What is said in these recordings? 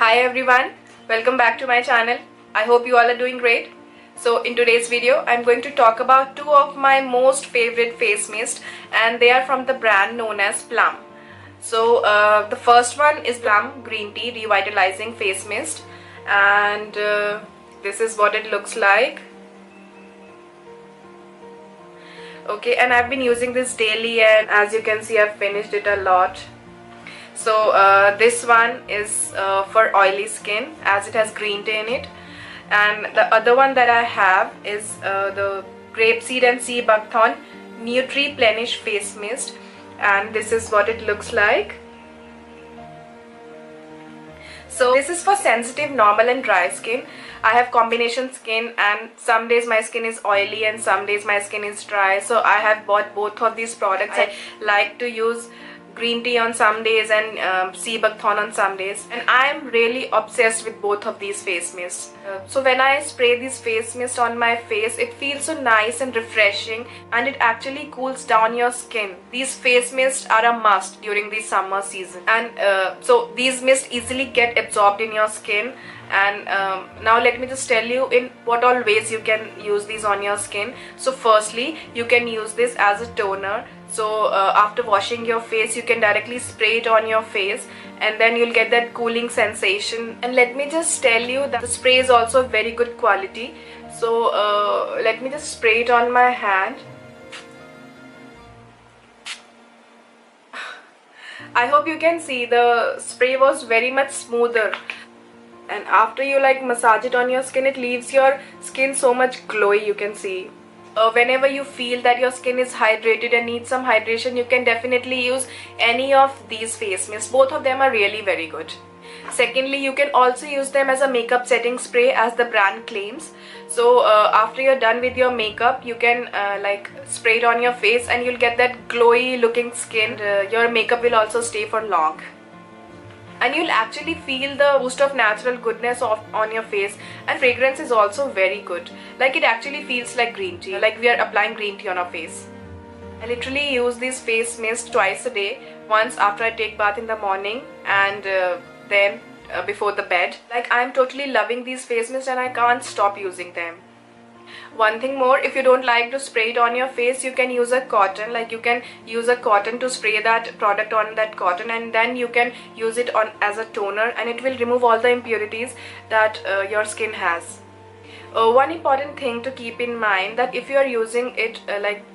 Hi everyone, welcome back to my channel. I hope you all are doing great. So in today's video, I'm going to talk about two of my most favorite face mist, and they are from the brand known as Plum. So the first one is Plum Green Tea Revitalizing Face Mist, and this is what it looks like. Okay, and I've been using this daily, and as you can see, I've finished it a lot. So this one is for oily skin, as it has green tea in it, and the other one that I have is the Grapeseed and Sea Buckthorn Nutri Plenish Face Mist, and this is what it looks like. So this is for sensitive, normal and dry skin. I have combination skin, and some days my skin is oily and some days my skin is dry, so I have bought both of these products. I like to use green tea on some days and sea buckthorn on some days, and I am really obsessed with both of these face mists. So when I spray this face mist on my face, it feels so nice and refreshing, and it actually cools down your skin. These face mists are a must during the summer season, and so these mists easily get absorbed in your skin. And now let me just tell you in what all ways you can use these on your skin. So firstly, you can use this as a toner. So after washing your face, you can directly spray it on your face, and then you'll get that cooling sensation. And let me just tell you that the spray is also very good quality. So let me just spray it on my hand. I hope you can see the spray was very much smoother, and after you massage it on your skin, it leaves your skin so much glowy. You can see whenever you feel that your skin is hydrated and needs some hydration, you can definitely use any of these face mists. Both of them are really very good. Secondly, you can also use them as a makeup setting spray, as the brand claims. So after you're done with your makeup, you can spray it on your face, and you'll get that glowy looking skin. Your makeup will also stay for long, and you'll actually feel the boost of natural goodness on your face. And fragrance is also very good. It actually feels like green tea, like we are applying green tea on our face. I literally use this face mist twice a day, once after I take bath in the morning, and then before the bed. I'm totally loving these face mists, and I can't stop using them. One thing more, if you don't like to spray it on your face, you can use a cotton. You can use a cotton to spray that product on that cotton, and then you can use it on as a toner, and it will remove all the impurities that your skin has. One important thing to keep in mind, that if you are using it,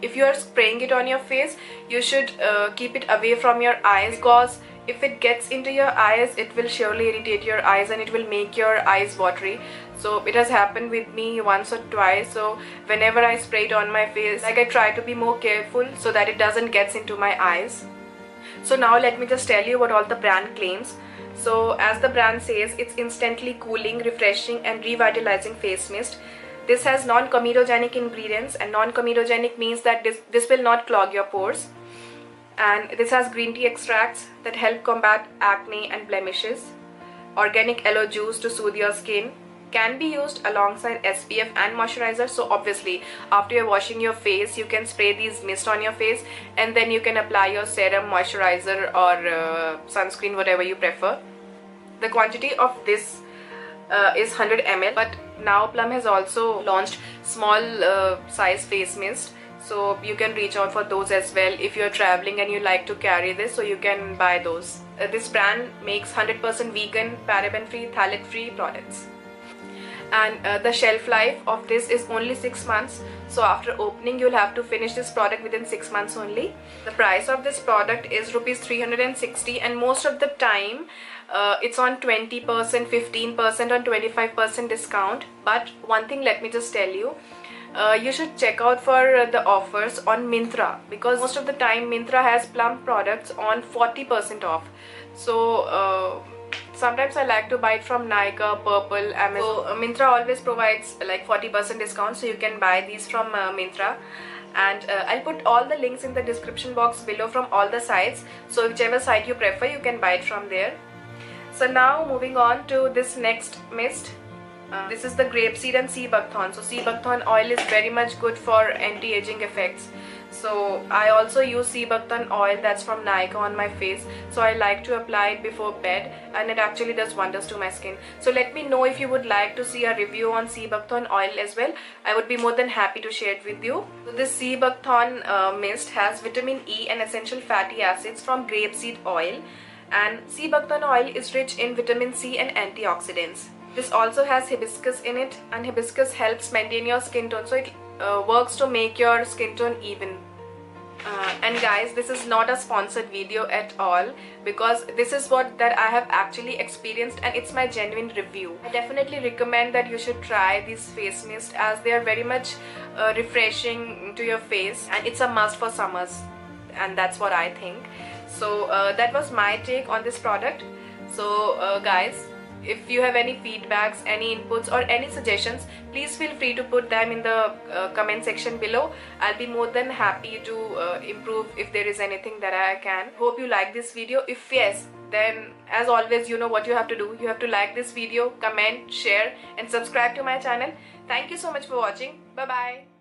if you are spraying it on your face, you should keep it away from your eyes, because if it gets into your eyes, it will surely irritate your eyes, and it will make your eyes watery. So it has happened with me once or twice. So whenever I spray it on my face, I try to be more careful so that it doesn't get into my eyes. So now let me just tell you what all the brand claims. So as the brand says, it's instantly cooling, refreshing and revitalizing face mist. This has non-comedogenic ingredients, and non-comedogenic means that this will not clog your pores. And this has green tea extracts that help combat acne and blemishes. Organic aloe juice to soothe your skin. Can be used alongside SPF and moisturizer. So obviously after you're washing your face, you can spray these mist on your face, and then you can apply your serum, moisturizer or sunscreen, whatever you prefer. The quantity of this is 100 ml, but now Plum has also launched small size face mist, so you can reach out for those as well if you're traveling and you like to carry this, so you can buy those. This brand makes 100% vegan, paraben free, phthalate free products, and the shelf life of this is only 6 months. So after opening, you'll have to finish this product within 6 months only. The price of this product is rupees 360, and most of the time it's on 20%, 15% or 25% discount. But one thing, let me just tell you, you should check out for the offers on Myntra, because most of the time Myntra has Plum products on 40% off. So sometimes I like to buy it from Nykaa, Purple, Amazon. So Myntra always provides 40% discount, so you can buy these from Myntra. And I'll put all the links in the description box below from all the sites, so whichever site you prefer, you can buy it from there. So now moving on to this next mist. This is the Grapeseed and Sea Buckthorn. So sea buckthorn oil is very much good for anti-aging effects. So I also use Seabuktan oil that's from Nykaa on my face. So I like to apply it before bed, and it actually does wonders to my skin. So let me know if you would like to see a review on Seabuktan oil as well. I would be more than happy to share it with you. So this Seabuktan mist has vitamin E and essential fatty acids from grapeseed oil. And Seabuktan oil is rich in vitamin C and antioxidants. This also has hibiscus in it, and hibiscus helps maintain your skin tone. So it works to make your skin tone even. And guys, this is not a sponsored video at all, because this is what that I have actually experienced, and it's my genuine review. I definitely recommend that you should try these face mist, as they are very much refreshing to your face, and it's a must for summers, and that's what I think. So that was my take on this product. So guys, if you have any feedbacks, any inputs or any suggestions, please feel free to put them in the comment section below. I'll be more than happy to improve if there is anything that I can. Hope you like this video. If yes, then as always, you know what you have to do. You have to like this video, comment, share and subscribe to my channel. Thank you so much for watching. Bye bye.